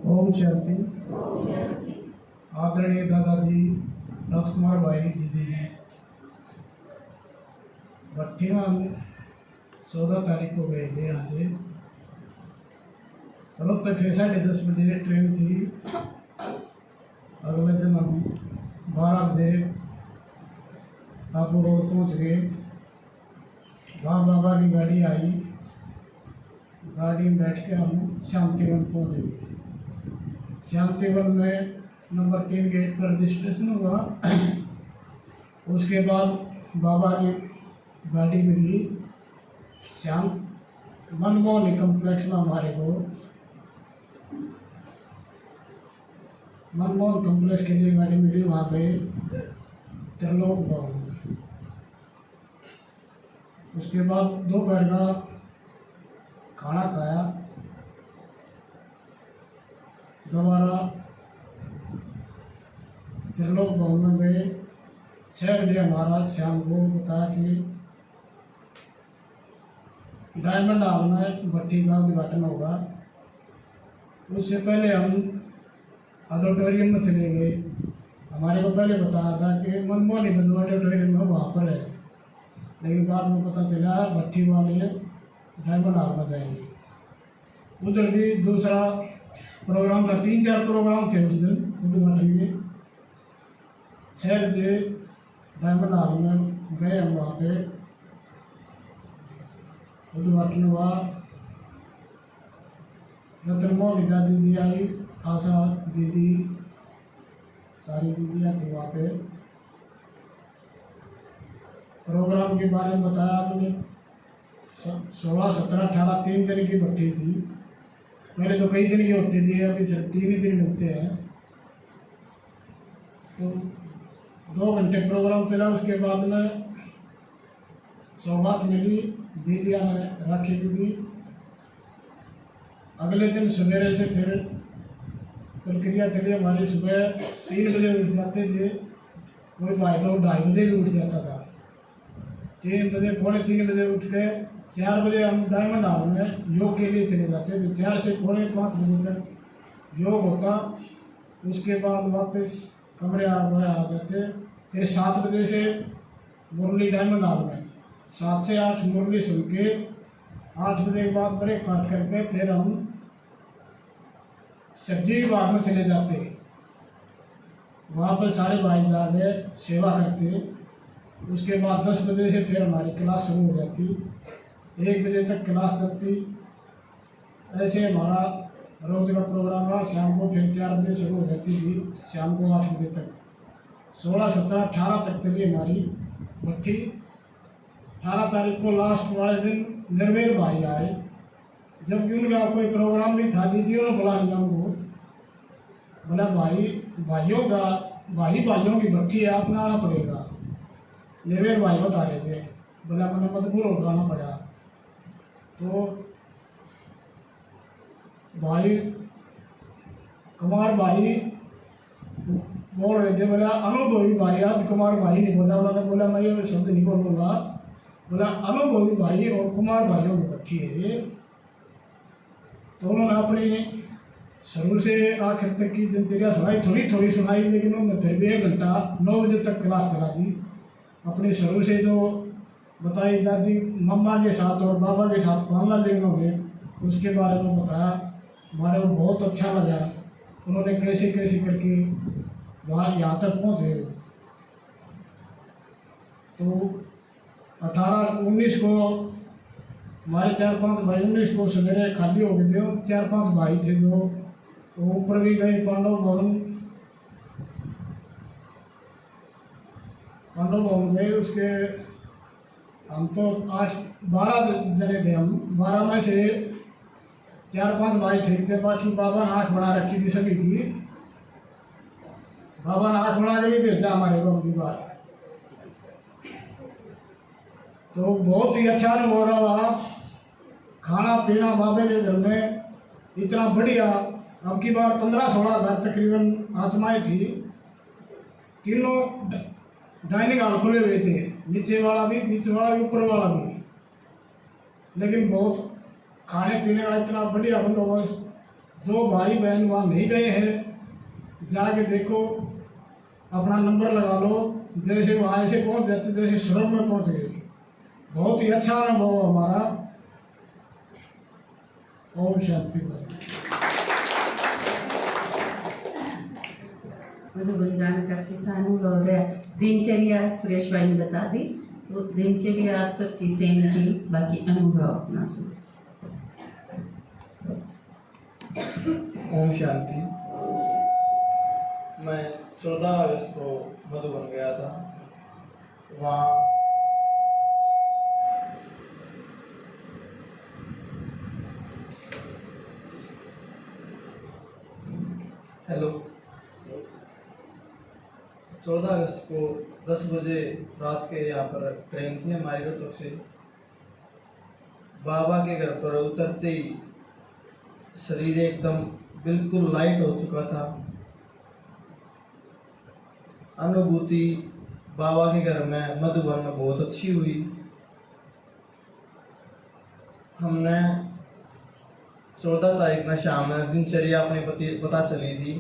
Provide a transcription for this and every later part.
ओम शांति। आदरणीय दादाजी राजकुमार भाई दीदी जी, भट्टी में हम 14 तारीख को गए थे यहाँ से। रोज तक 10:30 ट्रेन थी। अगले दिन हम 12 बजे काबू रोड पहुँच गए। वहाँ बाबा की गाड़ी आई, गाड़ी में बैठ के हम शांतिवन पहुँच गए। शांतिवन में नंबर 3 गेट पर रजिस्ट्रेशन हुआ। उसके बाद बाबा की गाड़ी मिली श्याम मनमोहनी कम्प्लेक्स में। हमारे को मनमोहन कम्प्लेक्स के लिए गाड़ी मिली। वहाँ पे त्रिलोक भवन में। उसके बाद दोपहर का खाना खाया। दोबारा त्रिलोक भवन में गए। 6 बजे हमारा शाम को बताया कि डायमंड हॉल में भट्टी का उद्घाटन होगा। उससे पहले हम ऑडिटोरियम में चले गए। हमारे को पहले बताया था कि मनमोहनी बंधु ऑडिटोरियम में वहाँ पर है, लेकिन बाद में पता चला भट्टी वाले डायमंड हॉल में जाएंगे। उधर भी दूसरा प्रोग्राम था, 3-4 प्रोग्राम थे उस दिन उद्घाटन के। 6 बजे डायमंड हॉल में गए हम। वहाँ पे उद्घाटन हुआ। रतनमोहन दीदी आई, आशा दीदी, सारी दीदियाँ थी वहाँ पे। प्रोग्राम के बारे में बताया आपने। 16, 17, 18 3 दिन की भट्टी थी। पहले तो कई दिन की होती थी, अभी 3 ही दिन होते हैं। तो 2 घंटे प्रोग्राम चला। उसके बाद में सौगात मिली, दीदिया ने राखी दी। अगले दिन सवेरे से फिर प्रक्रिया चली हमारी। सुबह 3 बजे उठ जाते थे, कोई भाई तो 2:30 बजे भी उठ जाता था। 3 बजे, पौने 3 बजे उठ के 4 बजे हम डायमंड हॉल में योग के लिए चले जाते थे। 4 से पौने 5 बजे तक योग होता। उसके बाद वापस कमरे आ जाते। फिर 7 बजे से मुरली डायमंड हॉल में 7 से 8 मुरली सुन के 8 बजे के बाद ब्रेकफास्ट करके फिर हम सब्जी विभाग में चले जाते। वहाँ पर सारे भाई जाके सेवा करते। उसके बाद 10 बजे से फिर हमारी क्लास शुरू हो जाती। 1 बजे तक क्लास चलती। ऐसे हमारा रोज का प्रोग्राम रहा। शाम को फिर 4 बजे शुरू हो जाती थी, शाम को 8 बजे तक। 16, 17, 18 तक चली हमारी भट्टी। 18 तारीख को लास्ट वाले दिन निर्वेल भाई आए। जबकि उनका कोई प्रोग्राम नहीं था, दीदियों ने बुला लिया उनको। बोला भाइयों की भट्टी है, आपने आना पड़ेगा। निर्वेल भाई बता रहे थे। बोला मैंने मजबूर उठाना पड़ा। तो भाई कुमार भाई बोल रहे थे। बोला अनुभवी भाई, आज कुमार भाई नहीं बोला। उन्होंने बोला मैं ये शब्द नहीं बोलूँगा। बोला अनुभवी भाई और कुमार भाइयों की भट्टी है। तो उन्होंने अपनी शुरू से आखिर तक की दिनचर्या सुनाई, थोड़ी सुनाई, लेकिन उन्होंने फिर भी 1 घंटा 9 बजे तक क्लास चला दी। अपनी शुरू से जो बताई दादी मम्मा के साथ और बाबा के साथ पालना लेना हुए, उसके बारे में बताया। हमारे को बहुत अच्छा लगा। उन्होंने कैसे कैसे करके वहाँ यहाँ तक पहुँचे। तो 18-19 को हमारे 4-5 भाई, 19 को सवेरे खाली हो गए थे। 4-5 भाई थे जो वो ऊपर भी गए पांडव भवन गए। उसके हम तो 12 जने थे। हम 12 में से 4-5 भाई ठीक थे, बाकी बाबा ने आँख बना रखी थी सभी की। बाबा ने आँख बना के भी भेजा हमारे को अगली बार। तो बहुत ही अच्छा अनुभव रहा। खाना पीना बाबे के घर में इतना बढ़िया। अब की बार 15-16 हज़ार तकरीबन आत्माएँ थी। तीनों डाइनिंग हॉल खुले हुए थे, नीचे वाला भी, बीच वाला भी, ऊपर वाला भी। लेकिन बहुत खाने पीने का इतना बढ़िया बंदोबस्त। जो भाई बहन वहाँ नहीं गए हैं, जाके देखो, अपना नंबर लगा लो, जैसे वहाँ ऐसे पहुँच जाते जैसे स्वर्ग में पहुँच गए। बहुत ही अच्छा अनुभव हमारा। ओम शांति। मधुबन जाने का किसानों और दिनचर्या सुरेश भाई ने बता दी, तो दिनचर्या आप सबकी सेम थी, बाकी अनुभव अपना सुन। ओम शांति। मैं 14 अगस्त को मधुबन गया था। वहाँ हेलो 14 अगस्त को 10 बजे रात के यहाँ पर ट्रेन थी हमारी रोहतक से। बाबा के घर पर उतरते ही शरीर एकदम बिल्कुल लाइट हो चुका था। अनुभूति बाबा के घर में मधुबन में बहुत अच्छी हुई। हमने 14 तारीख में शाम में दिनचर्या अपने पता चली थी,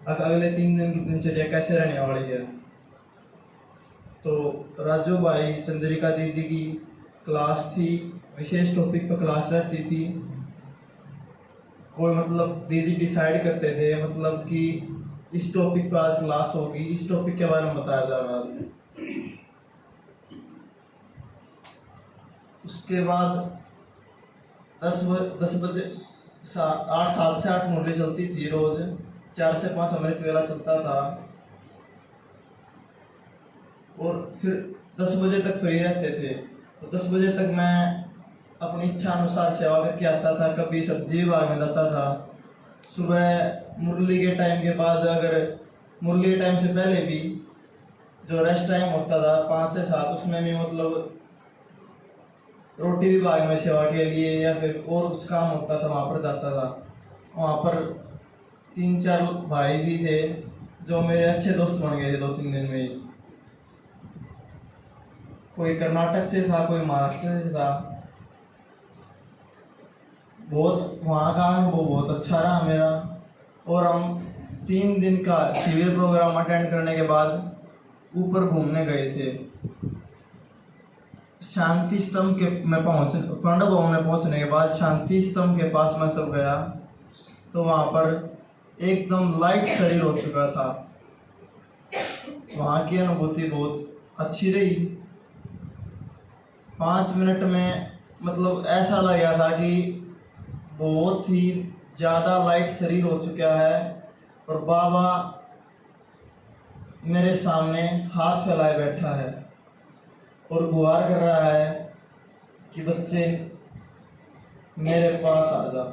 अगले 3 दिन की दिनचर्या कैसे रहने वाली है। तो राजू भाई चंद्रिका दीदी की क्लास थी, विशेष टॉपिक पर क्लास रहती थी। कोई मतलब दीदी डिसाइड करते थे मतलब कि इस टॉपिक पर आज क्लास होगी, इस टॉपिक के बारे में बताया जा रहा था। उसके बाद 10 बजे 7 से 8 मुरली चलती थी रोज। 4 से 5 अमृत वेला चलता था और फिर 10 बजे तक फ्री रहते थे। तो 10 बजे तक मैं अपनी इच्छा अनुसार सेवा करके आता था। कभी सब्जी भाग में जाता था। सुबह मुरली के टाइम के बाद, अगर मुरली के टाइम से पहले भी जो रेस्ट टाइम होता था 5 से 7, उसमें भी मतलब रोटी विभाग में सेवा के लिए या फिर और कुछ काम होता था, वहाँ पर जाता था। वहाँ पर 3-4 भाई भी थे जो मेरे अच्छे दोस्त बन गए थे 2-3 दिन में ही। कोई कर्नाटक से था, कोई महाराष्ट्र से था। बहुत वहाँ का अनुभव बहुत अच्छा रहा मेरा। और हम 3 दिन का शिविर प्रोग्राम अटेंड करने के बाद ऊपर घूमने गए थे। शांति स्तंभ के में पांडव भवन में पहुंचने के बाद शांति स्तंभ के पास मैं जब गया तो वहाँ पर एकदम लाइट शरीर हो चुका था। वहाँ की अनुभूति बहुत अच्छी रही। 5 मिनट में मतलब ऐसा लगा था कि बहुत ही ज़्यादा लाइट शरीर हो चुका है और बाबा मेरे सामने हाथ फैलाए बैठा है और गुहार कर रहा है कि बच्चे मेरे पास आ जा।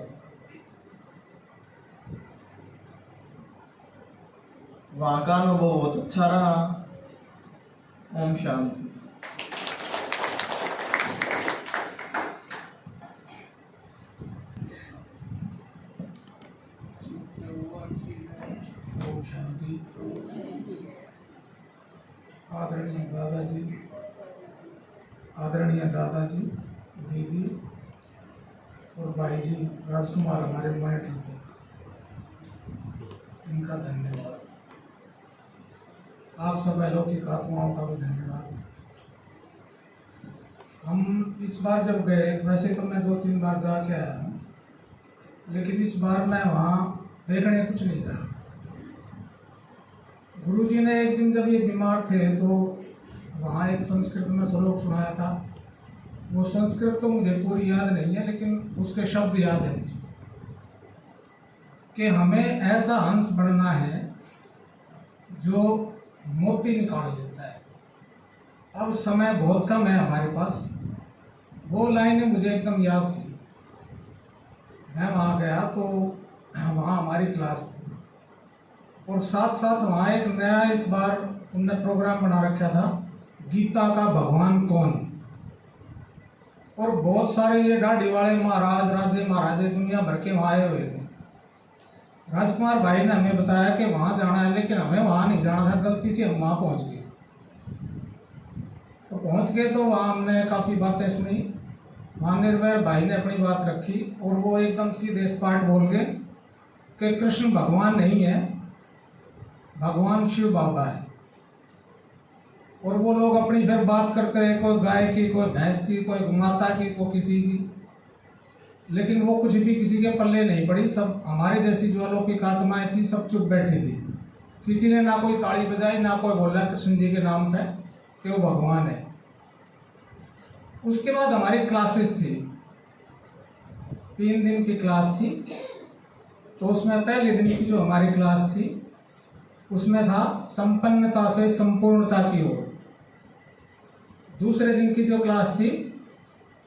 वहाँ का अनुभव बहुत अच्छा रहा। ओम शांति। ओम शांति। आदरणीय दादाजी, दीदी और भाई जी राजकुमार हमारे मॉनिटर थे, इनका धन्यवाद। आप सब अलौकिक आत्माओं का भी धन्यवाद। हम इस बार जब गए, वैसे तो मैं 2-3 बार जाके आया हूँ, लेकिन इस बार मैं वहाँ देखने कुछ नहीं था। गुरुजी ने एक दिन जब ये बीमार थे तो वहाँ एक संस्कृत में श्लोक सुनाया था। वो संस्कृत तो मुझे पूरी याद नहीं है, लेकिन उसके शब्द याद है मुझे कि हमें ऐसा हंस बनना है जो मोती निकाल देता है। अब समय बहुत कम है हमारे पास। वो लाइनें मुझे एकदम याद थी। मैं वहाँ गया तो वहाँ हमारी क्लास थी और साथ साथ वहाँ एक नया इस बार उनने प्रोग्राम बना रखा था, गीता का भगवान कौन। और बहुत सारे ये दाढ़ी वाले महाराज, राजे महाराजे दुनिया भर के वहाँ आए हुए थे। राजकुमार भाई ने हमें बताया कि वहाँ जाना है, लेकिन हमें वहाँ नहीं जाना था। गलती से हम वहाँ पहुँच गए। तो पहुँच गए तो वहाँ हमने काफ़ी बातें सुनी। वहाँ निर्भय भाई ने अपनी बात रखी और वो एकदम सीधे स्पाट बोल गए कि कृष्ण भगवान नहीं है, भगवान शिव बाबा है। और वो लोग अपनी फिर बात करते रहे, कोई गाय की, कोई भैंस की, कोई माता की, कोई किसी की, लेकिन वो कुछ भी किसी के पल्ले नहीं पड़ी। सब हमारे जैसी जो अलौकिक आत्माएं थी सब चुप बैठी थी। किसी ने ना कोई ताड़ी बजाई, ना कोई बोला कृष्ण जी के नाम पे कि वो भगवान है। उसके बाद हमारी क्लासेस थी, 3 दिन की क्लास थी। तो उसमें पहले दिन की जो हमारी क्लास थी उसमें था संपन्नता से संपूर्णता की ओर। दूसरे दिन की जो क्लास थी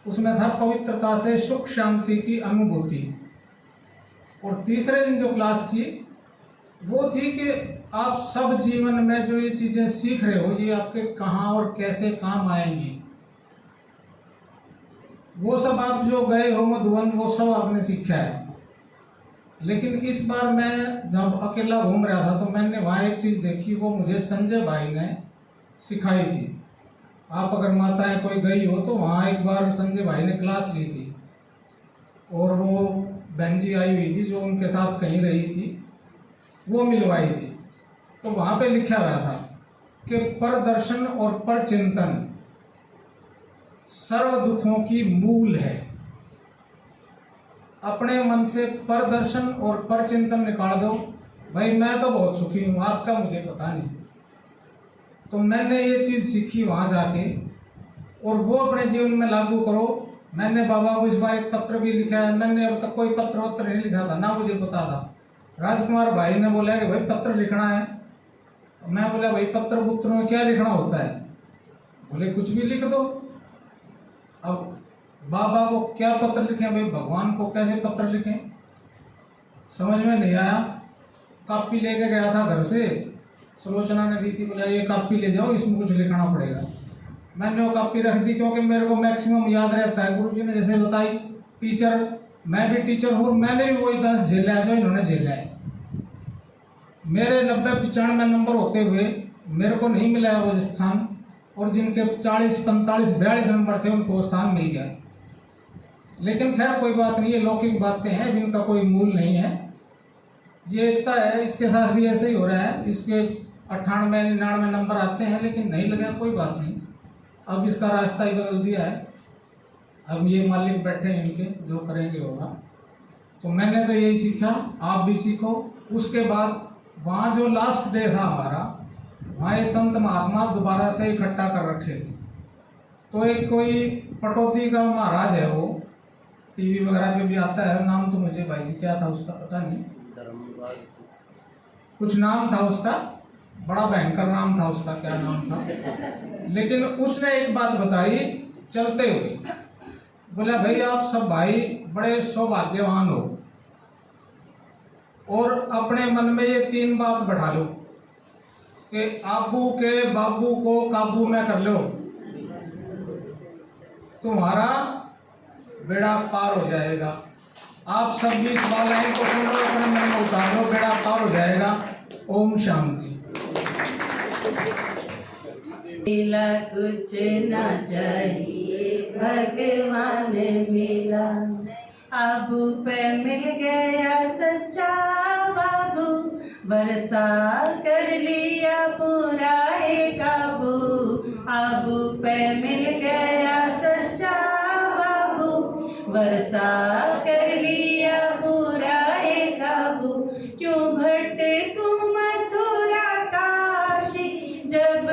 उसमें था पवित्रता से सुख शांति की अनुभूति। और तीसरे दिन जो क्लास थी वो थी कि आप सब जीवन में जो ये चीजें सीख रहे हो ये आपके कहाँ और कैसे काम आएंगी। वो सब आप जो गए हो मधुबन वो सब आपने सीखा है। लेकिन इस बार मैं जब अकेला घूम रहा था तो मैंने वहाँ एक चीज़ देखी, वो मुझे संजय भाई ने सिखाई थी। आप अगर माताएं कोई गई हो तो वहाँ एक बार संजय भाई ने क्लास ली थी और वो बहन जी आई हुई थी जो उनके साथ कहीं रही थी, वो मिलवाई थी। तो वहाँ पे लिखा हुआ था कि परदर्शन और परचिंतन सर्व दुखों की मूल है। अपने मन से परदर्शन और परचिंतन निकाल दो। भाई मैं तो बहुत सुखी हूँ, आपका मुझे पता नहीं। तो मैंने ये चीज़ सीखी वहाँ जाके और वो अपने जीवन में लागू करो। मैंने बाबा को इस बार एक पत्र भी लिखा है। मैंने अब तक कोई पत्र वत्र नहीं लिखा था, ना मुझे पता था। राजकुमार भाई ने बोला कि भाई पत्र लिखना है। मैं बोला भाई पत्र पुत्र में क्या लिखना होता है? बोले कुछ भी लिख दो। अब बाबा को क्या पत्र लिखें भाई, भगवान को कैसे पत्र लिखें, समझ में नहीं आया। कॉपी लेके गया था घर से, सुलोचना ने दी थी, बोला ये कॉपी ले जाओ, इसमें कुछ लिखना पड़ेगा। मैंने वो कॉपी रख दी क्योंकि मेरे को मैक्सिमम याद रहता है। गुरुजी ने जैसे बताई टीचर, मैं भी टीचर हूँ, मैंने भी वही 10 झेला है जो इन्होंने झेला है। मेरे 90-95 नंबर होते हुए मेरे को नहीं मिला है वो स्थान, और जिनके 40, 45, 42 नंबर थे उनको स्थान मिल गया। लेकिन खैर कोई बात नहीं, ये लौकिक बातें हैं जिनका कोई मूल नहीं है। ये एकता है, इसके साथ भी ऐसे ही हो रहा है। इसके 98-99 नंबर आते हैं लेकिन नहीं लगा, कोई बात नहीं। अब इसका रास्ता ही बदल दिया है। अब ये मालिक बैठे हैं इनके, जो करेंगे होगा। तो मैंने तो यही सीखा, आप भी सीखो। उसके बाद वहाँ जो लास्ट डे था हमारा, वहाँ ये संत महात्मा दोबारा से इकट्ठा कर रखे थे। तो एक कोई पटौदी का महाराज है, वो टीवी वगैरह पे भी आता है, नाम तो मुझे भाई जी क्या था उसका पता नहीं, कुछ नाम था उसका, बड़ा भयंकर नाम था उसका, क्या नाम था। लेकिन उसने एक बात बताई चलते हुए, बोला भाई आप सब भाई बड़े सौभाग्यवान हो और अपने मन में ये 3 बात बैठा लो कि आबू के बाबू को काबू में कर लो, तुम्हारा बेड़ा पार हो जाएगा। आप सब भी इस लाइन को सुन लो, अपने मन में उतार लो, बेड़ा पार हो जाएगा। ओम शांति। मिला कुछ ना चाहिए भगवान मिला, आबू पे मिल गया सच्चा बाबू, बरसा कर लिया पूरा है काबू। आबू पे मिल गया सच्चा बाबू, बरसा कर लिया पूरा है काबू। क्यों भटकूं मथुरा काशी, जब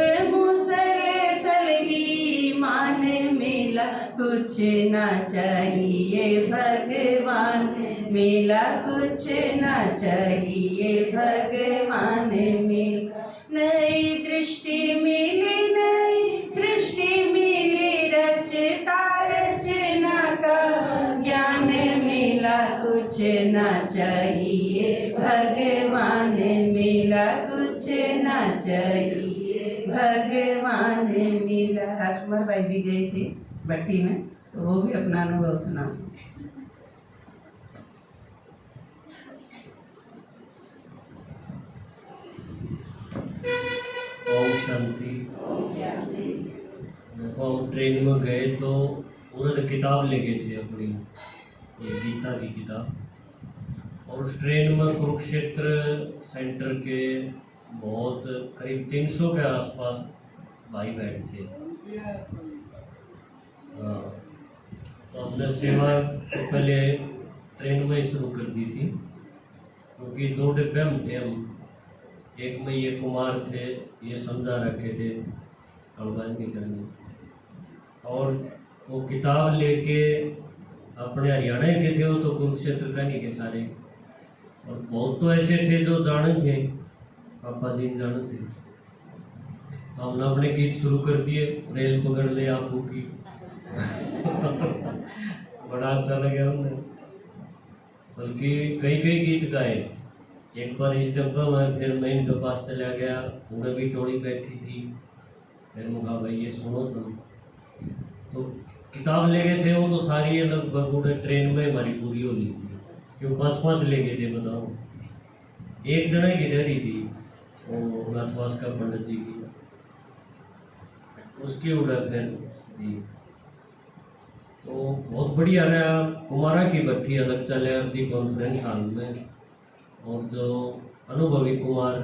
मान मिला कुछ ना चाहिए भगवान मिला, कुछ ना चाहिए भगवान मिला। नई दृष्टि मिली, नई सृष्टि मिली, रचता रचना का ज्ञान मिला, कुछ ना चाहिए भगवान मिला, कुछ ना चाहिए भगवान मिला। राजकुमार भाई भी गए थे भट्टी में, तो वो भी अपना अनुभव सुना। ओम शांति। देखो हम ट्रेन में गए तो उन्होंने किताब ले गए थे अपनी, ये गीता की किताब, और उस ट्रेन में कुरुक्षेत्र सेंटर के बहुत करीब 300 के आसपास भाई बहन थे। हाँ, तो हमने सेवा तो पहले ट्रेन में ही शुरू कर दी थी, क्योंकि 2 डिब्बे में थे हम। एक में ये कुमार थे, ये समझा रखे थे कलबाजी करनी, और वो किताब लेके अपने हरियाणा के थे, वो तो कुरुक्षेत्र का नहीं के सारे, और बहुत तो ऐसे थे जो जाने थे, पापा जी जाने थे। तो हमने अपने गीत शुरू कर दिए, रेल पकड़ ले आपू की। बड़ा अच्छा लगा हमने, बल्कि कई कई गीत गाए। एक बार इस डब्बा में फिर मैं इनके पास चला गया, उन्हें भी टोली बैठी थी, फिर मैं कहा भाई ये सुनो तुम। तो किताब ले गए थे वो तो सारी लगभग पूरे ट्रेन में हमारी पूरी हो ली थी, क्यों 5-5 ले गए थे बताओ। एक जने की डरी थी वो नाथवास का पंडित जी की, उसकी उड़ा फिर दी। तो बहुत बढ़िया रहा। कुमारा की भट्टी अलग चले अर्दी कॉन्फ्रेंस हाल में, और जो अनुभवी कुमार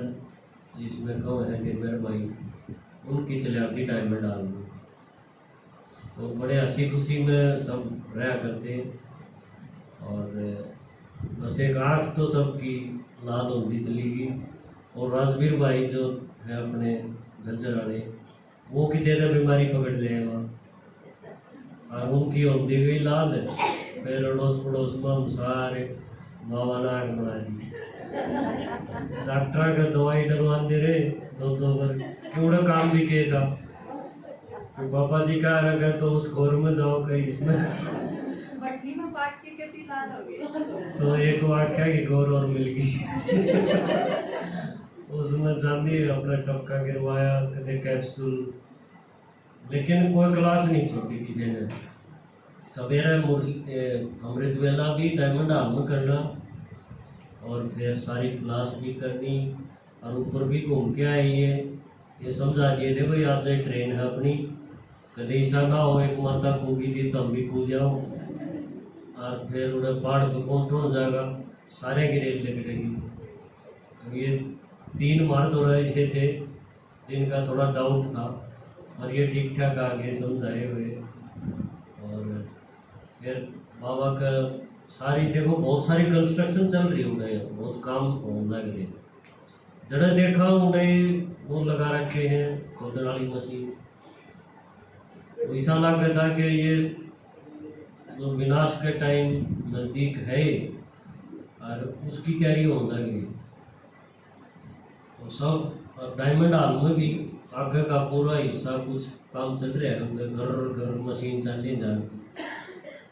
जिसमें कौन है निर्भर भाई, उनकी चले अर्दी डायमंड हाल में। तो बड़े हंसी खुशी में सब रहा करते, और बस एक आँख तो सबकी लाल होती चली गई। और राजवीर भाई जो है अपने झज्जर वाले, वो की ज़्यादा बीमारी पकड़ लेगा, और उनकी होती गई लाल। फिर अड़ोस पड़ोस में हम सारे बाबा नाक बना दी, डॉक्टर का दवाई डलवाते रहे 2-2 बार, पूरा काम भी किया था। तो पापा जी कहा रखा तो उस खोर में जाओ कहीं इसमें भट्टी में पाट के कितनी लाल हो गई। तो एक वाक्या की गोर और मिल गई। उसमें चांदी अपना टपका गिरवाया, कदे कैप्सूल, लेकिन कोई क्लास नहीं छोड़ी किसी ने। सवेरे अमृत वेला भी डायमंड हाल में करना, और फिर सारी क्लास भी करनी, और ऊपर भी घूम के आए। ये समझा दिए थे भाई आज ट्रेन है अपनी, कदे ऐसा ना हो एक माता कूदी थी तो हम भी कूद जाओ, और फिर उन्हें पहाड़ पर पहुँच जाएगा, सारे की रेल लगेगी। तो ये 3 मर्द और ऐसे थे जिनका थोड़ा डाउट था, और ये ठीक ठाक आगे समझाए हुए। और फिर बाबा का सारी देखो बहुत सारी कंस्ट्रक्शन चल रही उन्हें, बहुत काम होने लग रहे। जड़ा देखा उन्हें वो लगा रखे हैं खोदने वाली मशीन, तो ऐसा लग गया था कि ये जो विनाश के टाइम नज़दीक है, और उसकी तैयारी होने लगी। तो सब डायमंड हाल में भी आगे का पूरा हिस्सा कुछ काम चल रहा है, घर घर मशीन चलने जा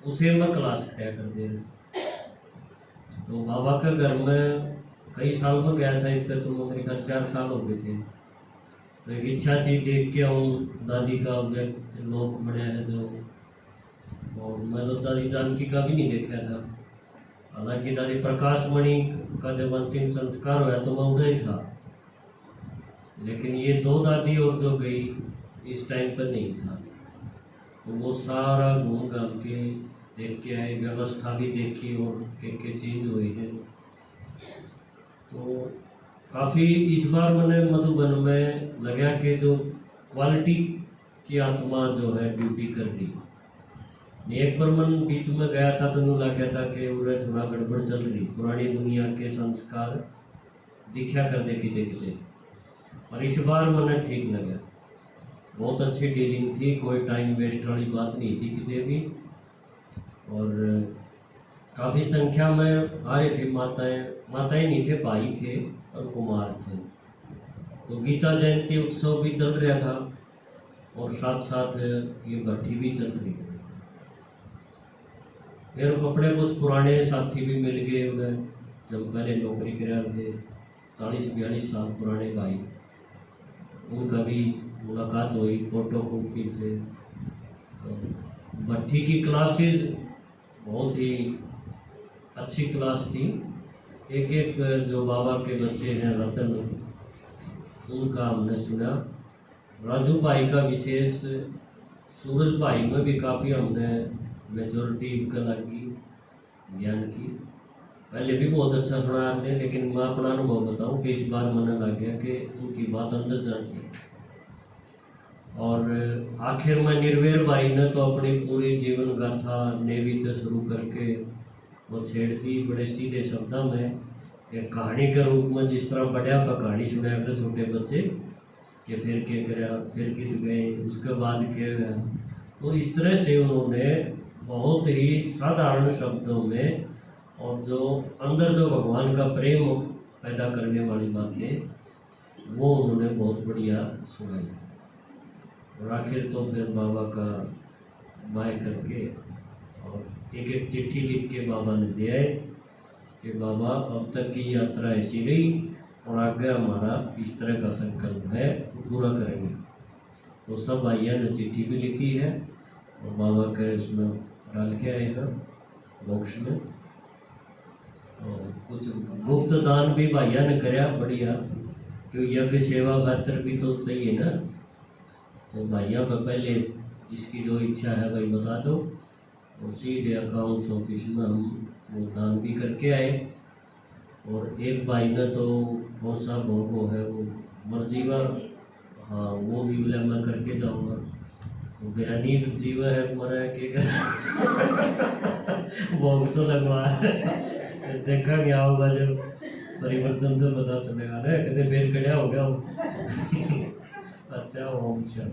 उसे में क्लास खड़ा कर दे रहे। तो बाबा के घर में कई साल में गया था, इस पर तो मेरे ख्याल 4 साल हो गए थे। तो एक इच्छा थी देख के आऊँ दादी का लोग बड़े हैं जो, और मैं तो दादी जानकी का भी नहीं देखा था। हालांकि दादी प्रकाश मणि का जब अंतिम संस्कार हुआ तो मैं उधर ही था, लेकिन ये 2 दादी और जो गई इस टाइम पर नहीं था। तो वो सारा घूम घाम के देख के आए, व्यवस्था भी देखी और के चेंज हुई है। तो काफ़ी इस बार मैंने मधुबन में लगा कि जो क्वालिटी की आत्मा जो है ड्यूटी कर दी। एक बार मन बीच में गया था तो लगा था कि उन्हें थोड़ा गड़बड़ चल रही, पुरानी दुनिया के संस्कार दिखा कर देखते, और इस बार मैंने ठीक लगा। बहुत अच्छी डीलिंग थी, कोई टाइम वेस्ट वाली बात नहीं थी किसी भी, और काफ़ी संख्या में आ रही थी माताएं नहीं थे, भाई थे और कुमार थे। तो गीता जयंती उत्सव भी चल रहा था, और साथ साथ ये भट्टी भी चल रही थी। फिर अपने कुछ पुराने साथी भी मिल गए उन्हें, जब पहले नौकरी कर रहे थे 40-42 साल पुराने भाई, उनका भी मुलाकात हुई फोटो कॉपी से। तो भट्टी की क्लासेस बहुत ही अच्छी क्लास थी। एक जो बाबा के बच्चे हैं रतन, उनका हमने सुना, राजू भाई का विशेष, सूरज भाई में भी काफ़ी हमने मेजोरिटी का लगी ज्ञान की। पहले भी बहुत अच्छा सुना आपने, लेकिन मैं अपना अनुभव बताऊं कि इस बार मन लग गया कि उनकी बात अंदर जाती है। और आखिर में निर्वेर भाई ने तो अपनी पूरी जीवन गाथा नेवी से शुरू करके वो छेड़ दी बड़े सीधे शब्दों में, एक कहानी के रूप में, जिस तरह बढ़िया का कहानी सुनाया अपने छोटे बच्चे कि फिर क्या कराया, फिर किस गए, उसके बाद क्या गया। तो इस तरह से उन्होंने बहुत ही साधारण शब्दों में और जो अंदर जो भगवान का प्रेम पैदा करने वाली बातें वो उन्होंने बहुत बढ़िया सुनाई। और आखिर तो फिर बाबा का बाय करके और एक एक चिट्ठी लिख के बाबा ने दिया कि बाबा अब तक की यात्रा ऐसी रही और आगे हमारा इस तरह का संकल्प है, पूरा करेंगे। तो सब भाइयों ने चिट्ठी भी लिखी है और बाबा के उसमें डाल के आए हैं बॉक्स में। और कुछ गुप्त दान भी भाइयों ने कराया बढ़िया, क्योंकि यज्ञ सेवा खातर भी तो चाहिए ना। तो भाइयों को पहले इसकी जो इच्छा है भाई बता दो, और सीधे अकाउंट्स ऑफिस में हम वो दान भी करके आए। और एक भाई ने तो कौन सा भोग है वो मर्जीवा, हाँ वो भी बोला मैं करके जाऊँगा। वो बयानी जीवा है मरा के भोग तो लगवा देखा क्या होगा जब परिवर्तन तो पता चलेगा ना, कहते फिर कड़ा हो गया अच्छा।